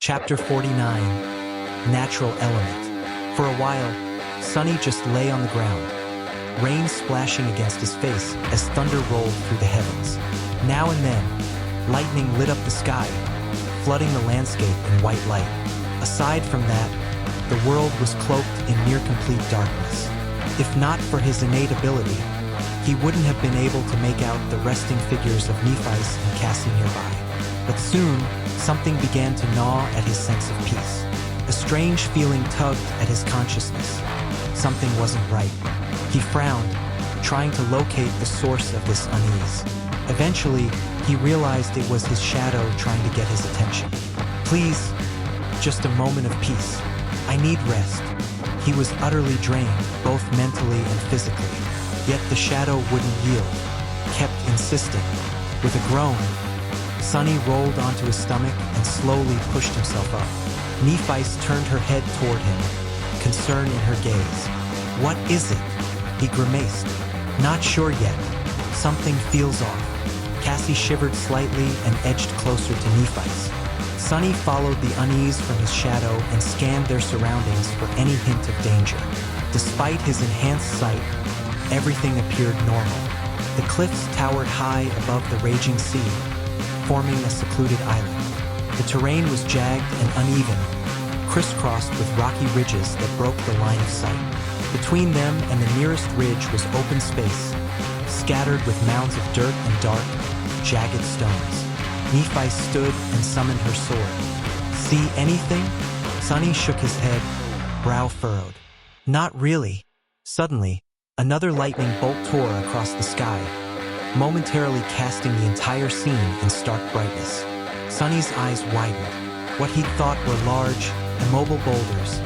Chapter 49, Natural Element. For a while, Sunny just lay on the ground, rain splashing against his face as thunder rolled through the heavens. Now and then, lightning lit up the sky, flooding the landscape in white light. Aside from that, the world was cloaked in near complete darkness. If not for his innate ability, he wouldn't have been able to make out the resting figures of Nephice and Cassie nearby. But soon, something began to gnaw at his sense of peace. A strange feeling tugged at his consciousness. Something wasn't right. He frowned, trying to locate the source of this unease. Eventually, he realized it was his shadow trying to get his attention. "Please, just a moment of peace. I need rest." He was utterly drained, both mentally and physically. Yet the shadow wouldn't yield, kept insisting. With a groan, Sunny rolled onto his stomach and slowly pushed himself up. Nephice turned her head toward him, concern in her gaze. "What is it?" he grimaced. "Not sure yet. Something feels off." Cassie shivered slightly and edged closer to Nephice. Sunny followed the unease from his shadow and scanned their surroundings for any hint of danger. Despite his enhanced sight, everything appeared normal. The cliffs towered high above the raging sea, forming a secluded island. The terrain was jagged and uneven, crisscrossed with rocky ridges that broke the line of sight. Between them and the nearest ridge was open space, scattered with mounds of dirt and dark, jagged stones. Nephi stood and summoned her sword. "See anything?" Sunny shook his head, brow furrowed. "Not really." Suddenly, another lightning bolt tore across the sky, momentarily casting the entire scene in stark brightness. Sunny's eyes widened. What he'd thought were large, immobile boulders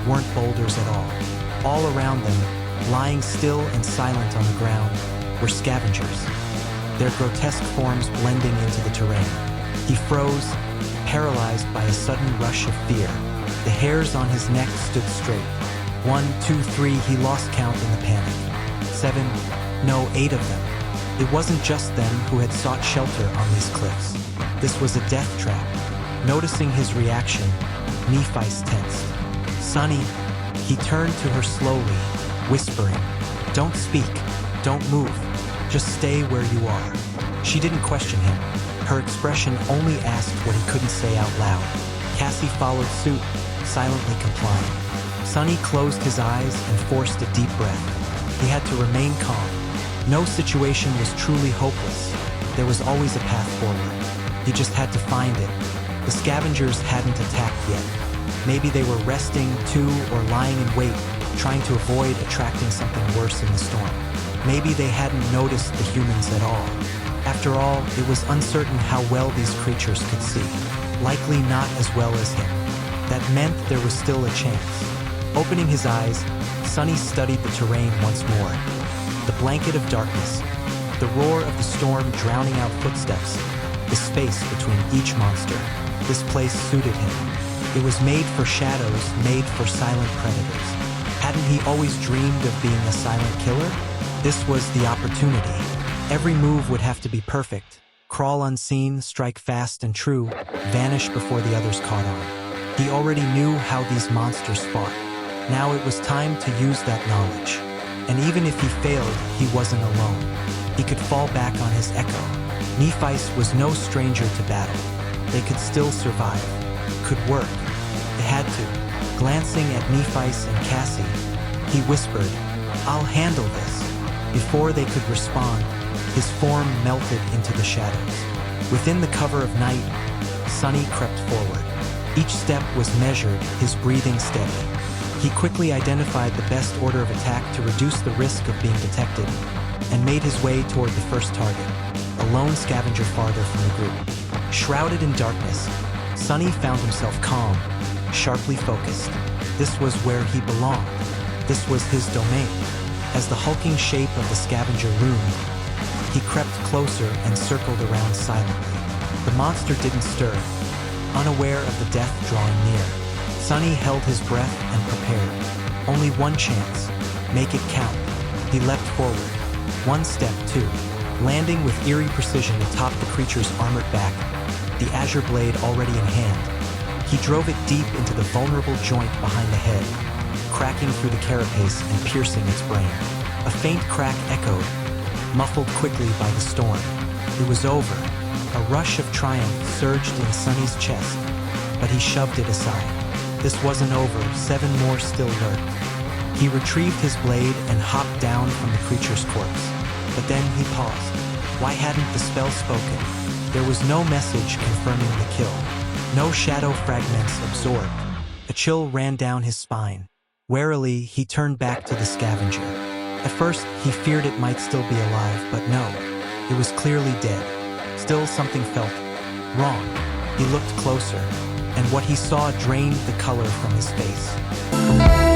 weren't boulders at all. All around them, lying still and silent on the ground, were scavengers, their grotesque forms blending into the terrain. He froze, paralyzed by a sudden rush of fear. The hairs on his neck stood straight. 1, 2, 3, he lost count in the panic. 7, no, 8 of them. It wasn't just them who had sought shelter on these cliffs. This was a death trap. Noticing his reaction, Nephice tensed. "Sunny," he turned to her slowly, whispering, "Don't speak, don't move, just stay where you are." She didn't question him. Her expression only asked what he couldn't say out loud. Cassie followed suit, silently complying. Sunny closed his eyes and forced a deep breath. He had to remain calm. No situation was truly hopeless. There was always a path forward. He just had to find it. The scavengers hadn't attacked yet. Maybe they were resting too or lying in wait, trying to avoid attracting something worse in the storm. Maybe they hadn't noticed the humans at all. After all, it was uncertain how well these creatures could see. Likely not as well as him. That meant there was still a chance. Opening his eyes, Sunny studied the terrain once more. The blanket of darkness, the roar of the storm drowning out footsteps, the space between each monster. This place suited him. It was made for shadows, made for silent predators. Hadn't he always dreamed of being a silent killer? This was the opportunity. Every move would have to be perfect. Crawl unseen, strike fast and true, vanish before the others caught on. He already knew how these monsters fought. Now it was time to use that knowledge. And even if he failed, he wasn't alone. He could fall back on his echo. Nephice was no stranger to battle. They could still survive. Could work. They had to. Glancing at Nephice and Cassie, he whispered, "I'll handle this." Before they could respond, his form melted into the shadows. Within the cover of night, Sunny crept forward. Each step was measured, his breathing steady. He quickly identified the best order of attack to reduce the risk of being detected, and made his way toward the first target, a lone scavenger farther from the group. Shrouded in darkness, Sunny found himself calm, sharply focused. This was where he belonged. This was his domain. As the hulking shape of the scavenger loomed, he crept closer and circled around silently. The monster didn't stir, unaware of the death drawing near. Sunny held his breath and prepared. Only one chance. Make it count. He leapt forward. One step, two. Landing with eerie precision atop the creature's armored back, the azure blade already in hand. He drove it deep into the vulnerable joint behind the head, cracking through the carapace and piercing its brain. A faint crack echoed, muffled quickly by the storm. It was over. A rush of triumph surged in Sonny's chest, but he shoved it aside. This wasn't over. 7 more still lurked. He retrieved his blade and hopped down from the creature's corpse. But then he paused. Why hadn't the spell spoken? There was no message confirming the kill. No shadow fragments absorbed. A chill ran down his spine. Warily, he turned back to the scavenger. At first, he feared it might still be alive, but no. It was clearly dead. Still, something felt wrong. He looked closer, and what he saw drained the color from his face.